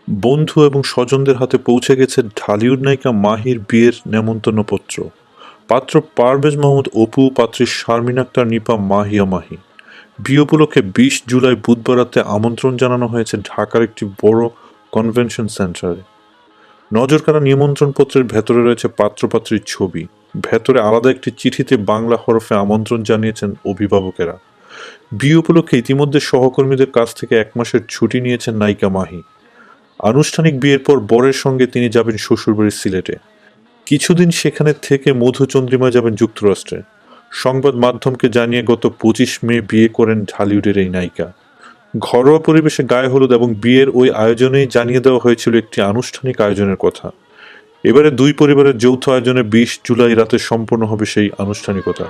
বন্ধু এবং স্বজনদের হাতে পৌঁছে গেছে ঢালিউড নায়িকা মাহির বিয়ের নেমন্তন্নপত্র। পাত্র পারভেজ মাহমুদ অপু, পাত্রী শারমিন আক্তার নিপা, মাহিয়া মাহি। বিয়ে উপলক্ষে ২০ জুলাই বুধবার রাতে আমন্ত্রণ জানানো হয়েছে ঢাকার একটি বড় কনভেনশন সেন্টারে। নজরকাড়া নিমন্ত্রণপত্রের ভেতরে রয়েছে পাত্রপাত্রীর ছবি। ভেতরে আলাদা একটি চিঠিতে বাংলা হরফে আমন্ত্রণ জানিয়েছেন অভিভাবকেরা। বিয়ে উপলক্ষে ইতিমধ্যে সহকর্মীদের কাছ থেকে ১ মাসের ছুটি নিয়েছেন নায়িকা মাহি। আনুষ্ঠানিক বিয়ের পর বরের সঙ্গে তিনি যাবেন শ্বশুরবাড়ির সিলেটে। কিছুদিন সেখানে থেকে মধুচন্দ্রিমা যাবেন যুক্তরাষ্ট্রে। সংবাদ মাধ্যমকে জানিয়ে গত ২৫ মে বিয়ে করেন ঢালিউডের এই নায়িকা। ঘরোয়া পরিবেশে গায়ে হলুদ এবং বিয়ের ওই আয়োজনেই জানিয়ে দেওয়া হয়েছিল একটি আনুষ্ঠানিক আয়োজনের কথা। এবারে দুই পরিবারের যৌথ আয়োজনে ২০ জুলাই রাতে সম্পন্ন হবে সেই আনুষ্ঠানিকতা।